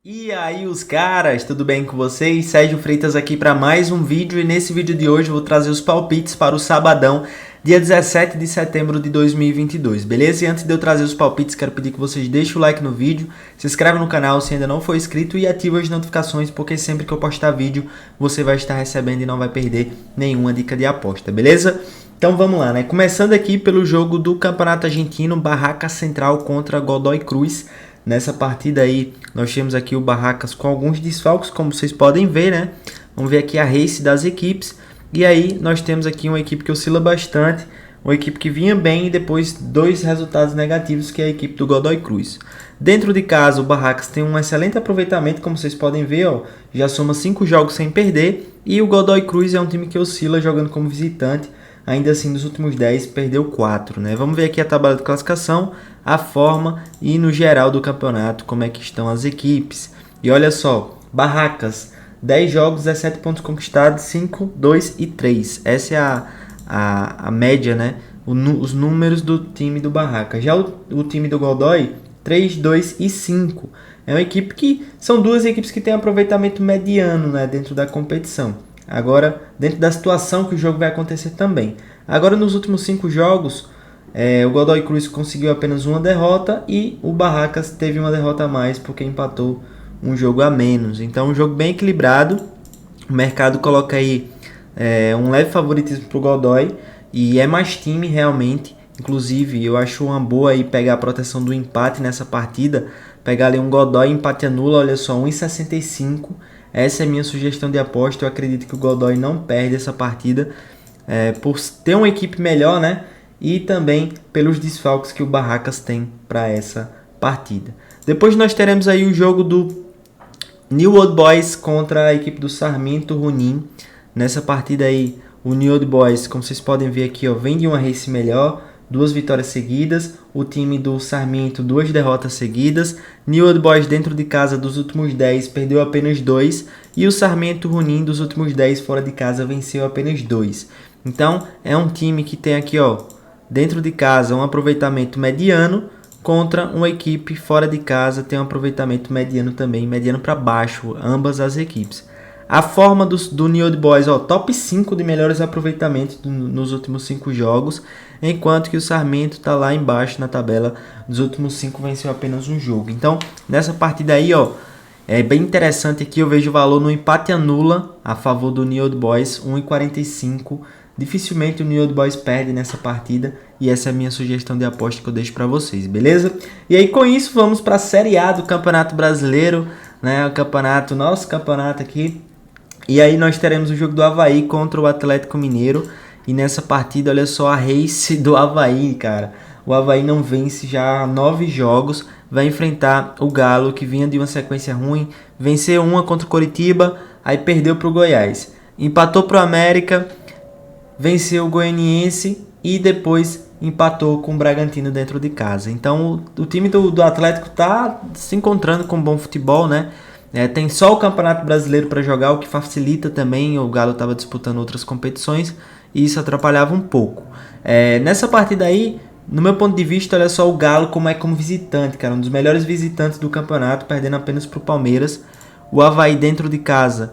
E aí os caras, tudo bem com vocês? Sérgio Freitas aqui para mais um vídeo e nesse vídeo de hoje eu vou trazer os palpites para o sabadão, dia 17 de setembro de 2022, beleza? E antes de eu trazer os palpites, quero pedir que vocês deixem o like no vídeo, se inscreva no canal se ainda não for inscrito e ative as notificações, porque sempre que eu postar vídeo você vai estar recebendo e não vai perder nenhuma dica de aposta, beleza? Então vamos lá, né? Começando aqui pelo jogo do Campeonato Argentino, Barracas Central contra Godoy Cruz. Nessa partida aí, nós temos aqui o Barracas com alguns desfalques, como vocês podem ver, né? Vamos ver aqui a race das equipes. E aí, nós temos aqui uma equipe que oscila bastante, uma equipe que vinha bem e depois dois resultados negativos, que é a equipe do Godoy Cruz. Dentro de casa, o Barracas tem um excelente aproveitamento, como vocês podem ver, ó, já soma 5 jogos sem perder. E o Godoy Cruz é um time que oscila jogando como visitante. Ainda assim, nos últimos 10, perdeu 4, né? Vamos ver aqui a tabela de classificação, a forma e no geral do campeonato, como é que estão as equipes. E olha só, Barracas, 10 jogos, 17 pontos conquistados, 5, 2 e 3. Essa é a média, né? Os números do time do Barracas. Já o time do Godoy, 3, 2 e 5. É uma equipe que... São duas equipes que têm aproveitamento mediano, né, dentro da competição. Agora, dentro da situação que o jogo vai acontecer também. Agora, nos últimos 5 jogos, o Godoy Cruz conseguiu apenas uma derrota e o Barracas teve uma derrota a mais porque empatou um jogo a menos. Então, um jogo bem equilibrado. O mercado coloca aí um leve favoritismo para o Godoy e é mais time realmente. Inclusive, eu acho uma boa aí pegar a proteção do empate nessa partida. Pegar ali um Godoy empate anula, olha só, 1,65. Essa é a minha sugestão de aposta. Eu acredito que o Godoy não perde essa partida por ter uma equipe melhor, né? E também pelos desfalques que o Barracas tem para essa partida. Depois nós teremos aí o jogo do New Old Boys contra a equipe do Sarmiento Junín. Nessa partida aí, o New Old Boys, como vocês podem ver aqui, ó, vem de uma race melhor. 2 vitórias seguidas, o time do Sarmiento 2 derrotas seguidas, New Old Boys dentro de casa dos últimos 10 perdeu apenas 2 e o Sarmiento Junín dos últimos 10 fora de casa venceu apenas 2. Então é um time que tem aqui, ó, dentro de casa um aproveitamento mediano contra uma equipe fora de casa tem um aproveitamento mediano também, mediano para baixo, ambas as equipes. A forma do New Old Boys, ó, top 5 de melhores aproveitamentos nos últimos 5 jogos, enquanto que o Sarmiento está lá embaixo na tabela, dos últimos 5 venceu apenas um jogo. Então, nessa partida aí, ó, é bem interessante aqui, eu vejo o valor no empate anula a favor do New Old Boys, 1,45. Dificilmente o New Old Boys perde nessa partida e essa é a minha sugestão de aposta que eu deixo para vocês, beleza? E aí com isso vamos para a Série A do Campeonato Brasileiro, né? O campeonato, nosso campeonato aqui. E aí nós teremos o jogo do Avaí contra o Atlético Mineiro. E nessa partida, olha só a race do Avaí, cara. O Avaí não vence já há 9 jogos. Vai enfrentar o Galo, que vinha de uma sequência ruim. Venceu uma contra o Coritiba, aí perdeu para o Goiás. Empatou para o América, venceu o Goianiense e depois empatou com o Bragantino dentro de casa. Então o time do Atlético está se encontrando com bom futebol, né? Tem só o Campeonato Brasileiro para jogar, o que facilita também. O Galo estava disputando outras competições e isso atrapalhava um pouco. Nessa partida aí, no meu ponto de vista, olha só o Galo como visitante, cara. Um dos melhores visitantes do campeonato, perdendo apenas para o Palmeiras. O Avaí dentro de casa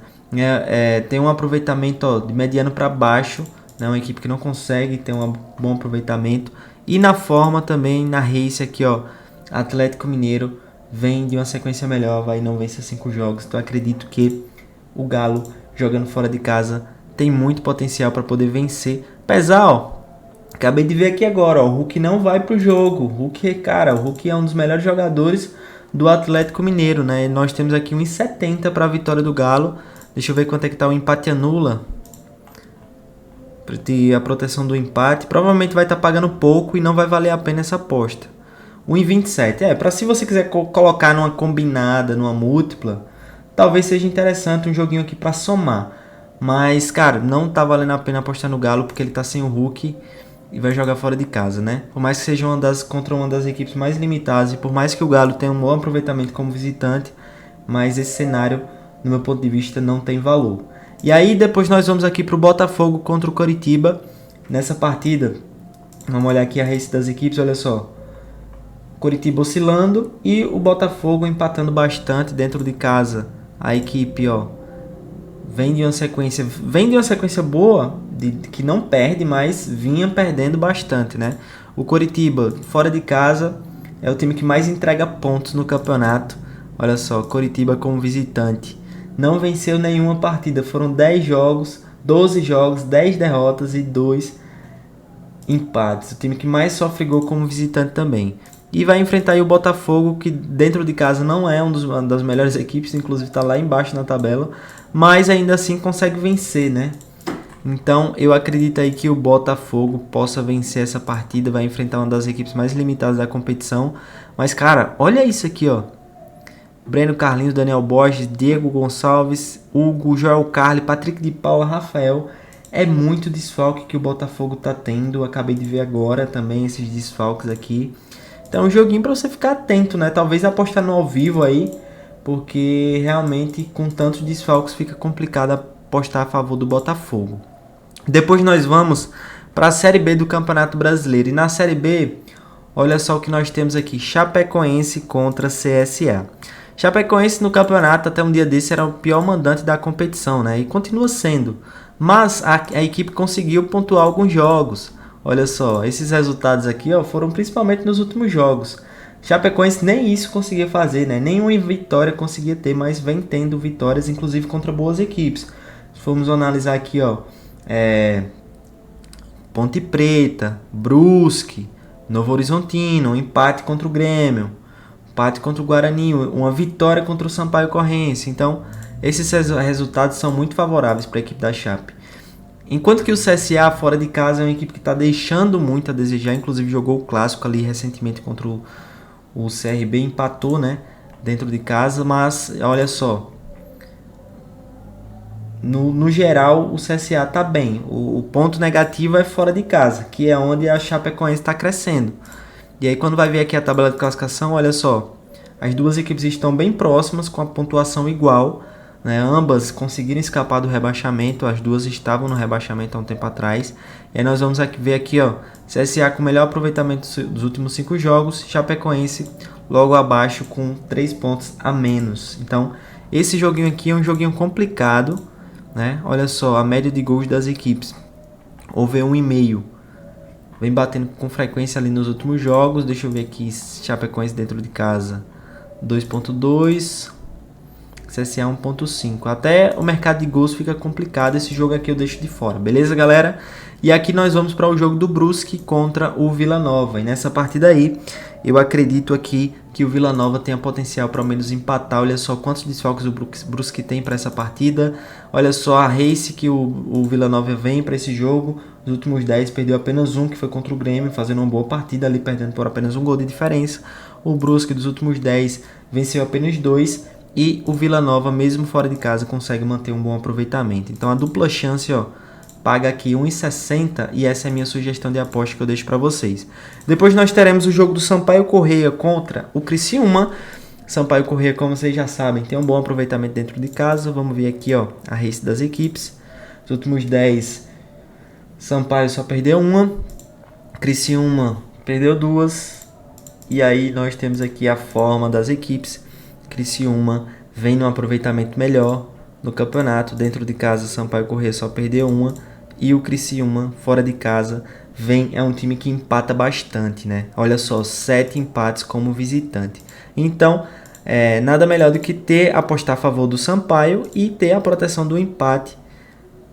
tem um aproveitamento, ó, de mediano para baixo. Né, uma equipe que não consegue ter um bom aproveitamento. E na forma também, na race aqui, ó, Atlético Mineiro vem de uma sequência melhor, vai não vence 5 jogos. Então acredito que o Galo, jogando fora de casa, tem muito potencial para poder vencer. Apesar, ó, acabei de ver aqui agora, ó, o Hulk não vai pro jogo. O Hulk é um dos melhores jogadores do Atlético Mineiro, né? Nós temos aqui 1,70 para a vitória do Galo. Deixa eu ver quanto é que tá o empate anula. Para ter a proteção do empate, provavelmente vai estar pagando pouco e não vai valer a pena essa aposta. 1,27. Para se você quiser colocar numa combinada, numa múltipla, talvez seja interessante um joguinho aqui para somar. Mas, cara, não tá valendo a pena apostar no Galo porque ele tá sem o Hulk e vai jogar fora de casa, né? Por mais que seja contra uma das equipes mais limitadas e por mais que o Galo tenha um bom aproveitamento como visitante, mas esse cenário, no meu ponto de vista, não tem valor. E aí depois nós vamos aqui pro Botafogo contra o Coritiba. Nessa partida, vamos olhar aqui a race das equipes, olha só. Coritiba oscilando e o Botafogo empatando bastante dentro de casa. A equipe, ó, vem de uma sequência boa, que não perde, mas vinha perdendo bastante, né? O Coritiba, fora de casa, é o time que mais entrega pontos no campeonato. Olha só, Coritiba como visitante. Não venceu nenhuma partida. Foram 10 jogos, 12 jogos, 10 derrotas e 2 empates. O time que mais sofre gol como visitante também. E vai enfrentar aí o Botafogo, que dentro de casa não é uma das melhores equipes, inclusive está lá embaixo na tabela, mas ainda assim consegue vencer, né? Então eu acredito aí que o Botafogo possa vencer essa partida, vai enfrentar uma das equipes mais limitadas da competição. Mas cara, olha isso aqui, ó. Breno Carlinhos, Daniel Borges, Diego Gonçalves, Hugo, Joel Carli, Patrick de Paula, Rafael. É muito desfalque que o Botafogo tá tendo. Acabei de ver agora também esses desfalques aqui. Então é um joguinho para você ficar atento, né? Talvez apostar no ao vivo aí, porque realmente com tantos desfalques fica complicado apostar a favor do Botafogo. Depois nós vamos para a Série B do Campeonato Brasileiro. E na Série B, olha só o que nós temos aqui. Chapecoense contra CSA. Chapecoense no campeonato até um dia desse era o pior mandante da competição, né? E continua sendo. Mas a equipe conseguiu pontuar alguns jogos. Olha só, esses resultados aqui, ó, foram principalmente nos últimos jogos. Chapecoense nem isso conseguia fazer, né? Nenhuma vitória conseguia ter, mas vem tendo vitórias, inclusive contra boas equipes. Se formos analisar aqui, ó, Ponte Preta, Brusque, Novo Horizontino, um empate contra o Grêmio, empate contra o Guarani, uma vitória contra o Sampaio Corrêa. Então, esses resultados são muito favoráveis para a equipe da Chape. Enquanto que o CSA, fora de casa, é uma equipe que está deixando muito a desejar. Inclusive, jogou o clássico ali recentemente contra o CRB, empatou, né, dentro de casa. Mas, olha só, no geral, o CSA está bem. O ponto negativo é fora de casa, que é onde a Chapecoense está crescendo. E aí, quando vai ver aqui a tabela de classificação, olha só, as duas equipes estão bem próximas, com a pontuação igual, né? Ambas conseguiram escapar do rebaixamento, as duas estavam no rebaixamento há um tempo atrás. E aí nós vamos ver aqui, ó, CSA com o melhor aproveitamento dos últimos 5 jogos, Chapecoense logo abaixo com 3 pontos a menos. Então, esse joguinho aqui é um joguinho complicado, né? Olha só, a média de gols das equipes, houve 1,5. Vem batendo com frequência ali nos últimos jogos. Deixa eu ver aqui, Chapecoense dentro de casa 2.2, CSA 1.5. Até o mercado de gols fica complicado. Esse jogo aqui eu deixo de fora, beleza, galera? E aqui nós vamos para o jogo do Brusque contra o Vila Nova. E nessa partida aí, eu acredito aqui que o Vila Nova tenha potencial para ao menos empatar. Olha só quantos desfalques o Brusque tem para essa partida. Olha só a race que o Vila Nova vem para esse jogo. Nos últimos 10 perdeu apenas um, que foi contra o Grêmio, fazendo uma boa partida ali, perdendo por apenas um gol de diferença. O Brusque dos últimos 10 venceu apenas 2. E o Vila Nova, mesmo fora de casa, consegue manter um bom aproveitamento. Então a dupla chance, ó, paga aqui 1,60 e essa é a minha sugestão de aposta que eu deixo para vocês. Depois nós teremos o jogo do Sampaio Corrêa contra o Criciúma. Sampaio Corrêa, como vocês já sabem, tem um bom aproveitamento dentro de casa. Vamos ver aqui, ó, a race das equipes. Os últimos 10, Sampaio só perdeu uma, Criciúma perdeu 2. E aí nós temos aqui a forma das equipes. Criciúma vem num aproveitamento melhor no campeonato. Dentro de casa, Sampaio Corrêa só perdeu uma. E o Criciúma, fora de casa, é um time que empata bastante, né? Olha só, 7 empates como visitante. Então, nada melhor do que apostar a favor do Sampaio e ter a proteção do empate.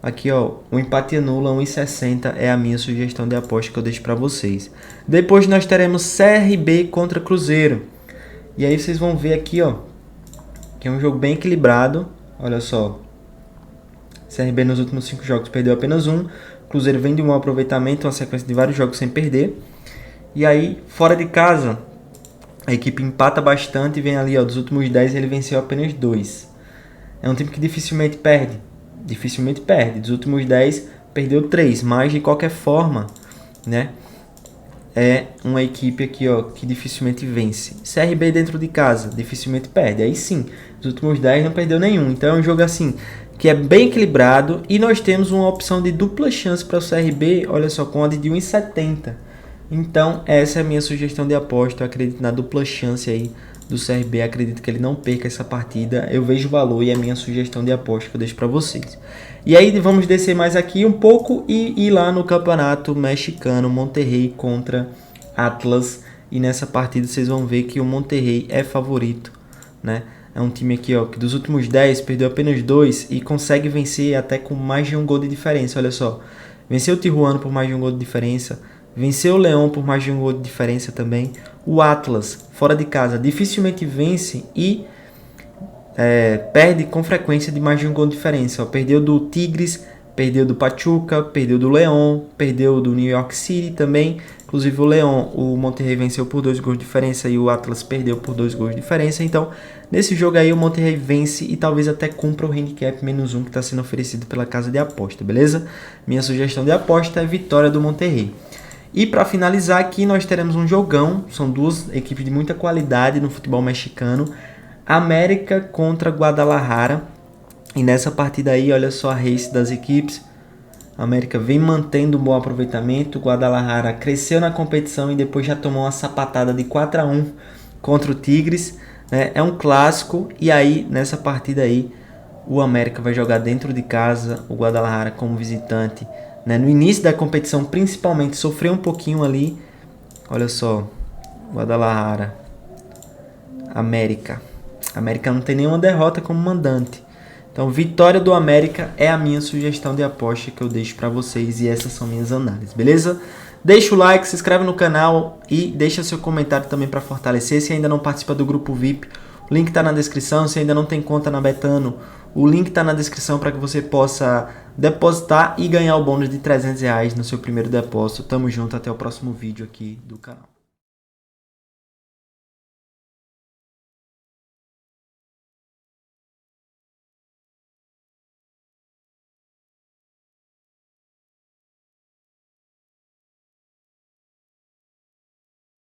Aqui, ó, o empate anula 1,60 é a minha sugestão de aposta que eu deixo para vocês. Depois nós teremos CRB contra Cruzeiro. E aí vocês vão ver aqui, ó, que é um jogo bem equilibrado. Olha só, CRB nos últimos 5 jogos perdeu apenas um. Cruzeiro vem de um bom aproveitamento, uma sequência de vários jogos sem perder. E aí, fora de casa, a equipe empata bastante e vem ali, ó, dos últimos 10 ele venceu apenas 2. É um time que dificilmente perde. Dos últimos 10 perdeu 3, mas de qualquer forma, né, é uma equipe aqui, ó, que dificilmente vence. CRB dentro de casa, dificilmente perde. Aí sim, dos últimos 10 não perdeu nenhum. Então é um jogo assim, que é bem equilibrado. E nós temos uma opção de dupla chance para o CRB, olha só, com odd de 1,70. Então essa é a minha sugestão de aposta. Eu acredito na dupla chance aí do CRB, acredito que ele não perca essa partida. Eu vejo valor e é a minha sugestão de aposta que eu deixo para vocês. E aí vamos descer mais aqui um pouco e ir lá no campeonato mexicano, Monterrey contra Atlas. E nessa partida vocês vão ver que o Monterrey é favorito, né? É um time aqui, ó, que dos últimos 10 perdeu apenas 2 e consegue vencer até com mais de um gol de diferença. Olha só, venceu o Tijuana por mais de um gol de diferença, venceu o León por mais de um gol de diferença também. O Atlas, fora de casa, dificilmente vence e perde com frequência de mais de um gol de diferença. Ó, perdeu do Tigres, perdeu do Pachuca, perdeu do León, perdeu do New York City também. Inclusive o León, o Monterrey venceu por 2 gols de diferença e o Atlas perdeu por 2 gols de diferença. Então, nesse jogo aí o Monterrey vence e talvez até cumpra o handicap -1 que está sendo oferecido pela casa de aposta, beleza? Minha sugestão de aposta é vitória do Monterrey. E para finalizar aqui nós teremos um jogão, são duas equipes de muita qualidade no futebol mexicano, América contra Guadalajara. E nessa partida aí, olha só a race das equipes. A América vem mantendo um bom aproveitamento. O Guadalajara cresceu na competição e depois já tomou uma sapatada de 4-1 contra o Tigres, né? É um clássico e aí nessa partida aí o América vai jogar dentro de casa, o Guadalajara como visitante, né? No início da competição principalmente sofreu um pouquinho ali. Olha só, Guadalajara, América. A América não tem nenhuma derrota como mandante. Então, vitória do América é a minha sugestão de aposta que eu deixo para vocês e essas são minhas análises, beleza? Deixa o like, se inscreve no canal e deixa seu comentário também para fortalecer. Se ainda não participa do grupo VIP, o link está na descrição. Se ainda não tem conta na Betano, o link está na descrição para que você possa depositar e ganhar o bônus de R$300 no seu primeiro depósito. Tamo junto, até o próximo vídeo aqui do canal.